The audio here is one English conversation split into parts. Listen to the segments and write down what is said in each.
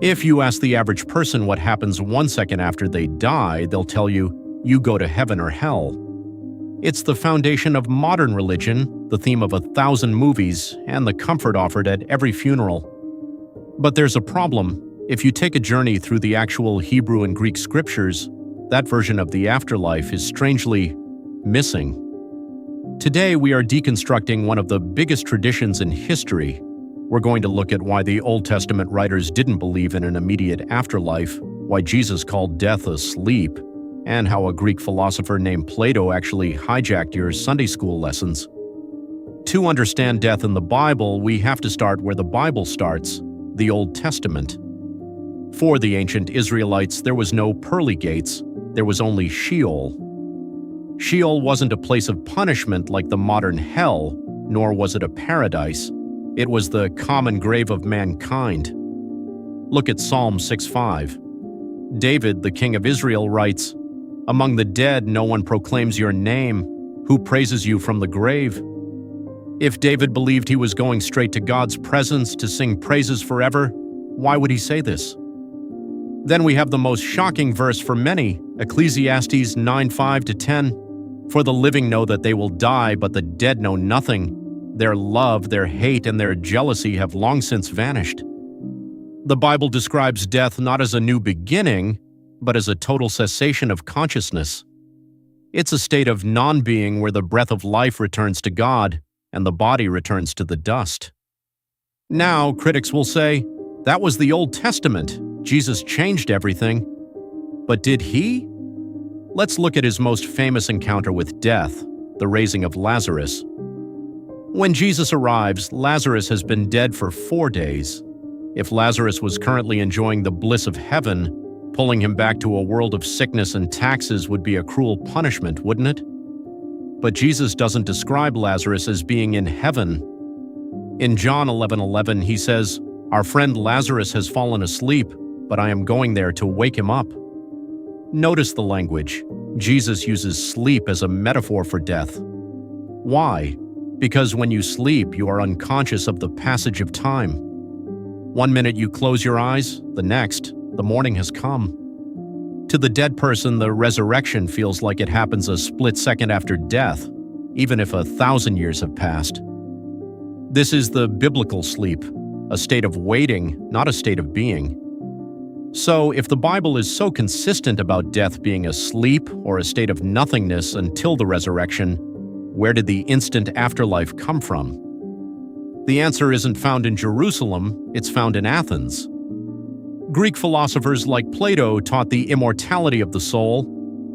If you ask the average person what happens 1 second after they die, they'll tell you, you go to heaven or hell. It's the foundation of modern religion, the theme of 1,000 movies, and the comfort offered at every funeral. But there's a problem. If you take a journey through the actual Hebrew and Greek scriptures, that version of the afterlife is strangely missing. Today, we are deconstructing one of the biggest traditions in history. We're going to look at why the Old Testament writers didn't believe in an immediate afterlife, why Jesus called death a sleep, and how a Greek philosopher named Plato actually hijacked your Sunday school lessons. To understand death in the Bible, we have to start where the Bible starts, the Old Testament. For the ancient Israelites, there was no pearly gates, there was only Sheol. Sheol wasn't a place of punishment like the modern hell, nor was it a paradise. It was the common grave of mankind. Look at Psalm 6:5. David, the king of Israel, writes, "Among the dead no one proclaims your name, who praises you from the grave." If David believed he was going straight to God's presence to sing praises forever, why would he say this? Then we have the most shocking verse for many, Ecclesiastes 9:5-10. "For the living know that they will die, but the dead know nothing. Their love, their hate, and their jealousy have long since vanished." The Bible describes death not as a new beginning, but as a total cessation of consciousness. It's a state of non-being where the breath of life returns to God and the body returns to the dust. Now, critics will say, that was the Old Testament. Jesus changed everything. But did he? Let's look at his most famous encounter with death, the raising of Lazarus. When Jesus arrives, Lazarus has been dead for 4 days. If Lazarus was currently enjoying the bliss of heaven, pulling him back to a world of sickness and taxes would be a cruel punishment, wouldn't it? But Jesus doesn't describe Lazarus as being in heaven. In John 11:11, he says, "Our friend Lazarus has fallen asleep, but I am going there to wake him up." Notice the language. Jesus uses sleep as a metaphor for death. Why? Because when you sleep, you are unconscious of the passage of time. 1 minute you close your eyes, the next, the morning has come. To the dead person, the resurrection feels like it happens a split second after death, even if 1,000 years have passed. This is the biblical sleep, a state of waiting, not a state of being. So, if the Bible is so consistent about death being a sleep or a state of nothingness until the resurrection, where did the instant afterlife come from? The answer isn't found in Jerusalem, it's found in Athens. Greek philosophers like Plato taught the immortality of the soul,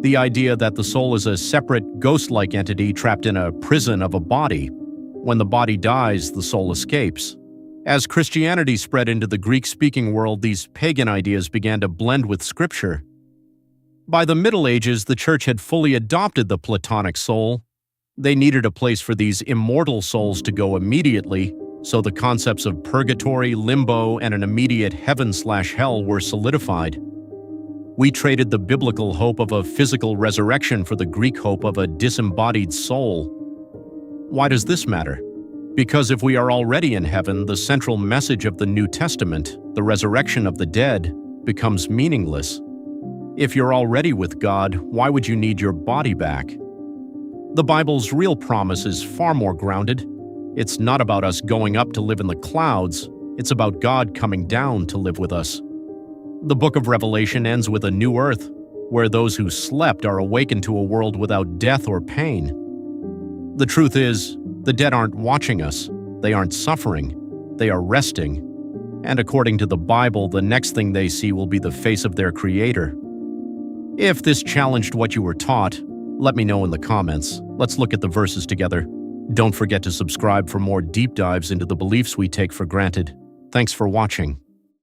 the idea that the soul is a separate, ghost-like entity trapped in a prison of a body. When the body dies, the soul escapes. As Christianity spread into the Greek-speaking world, these pagan ideas began to blend with Scripture. By the Middle Ages, the Church had fully adopted the Platonic soul. They needed a place for these immortal souls to go immediately, so the concepts of purgatory, limbo, and an immediate heaven/hell were solidified. We traded the biblical hope of a physical resurrection for the Greek hope of a disembodied soul. Why does this matter? Because if we are already in heaven, the central message of the New Testament, the resurrection of the dead, becomes meaningless. If you're already with God, why would you need your body back? The Bible's real promise is far more grounded. It's not about us going up to live in the clouds, it's about God coming down to live with us. The book of Revelation ends with a new earth, where those who slept are awakened to a world without death or pain. The truth is, the dead aren't watching us, they aren't suffering, they are resting. And according to the Bible, the next thing they see will be the face of their Creator. If this challenged what you were taught, let me know in the comments. Let's look at the verses together. Don't forget to subscribe for more deep dives into the beliefs we take for granted. Thanks for watching.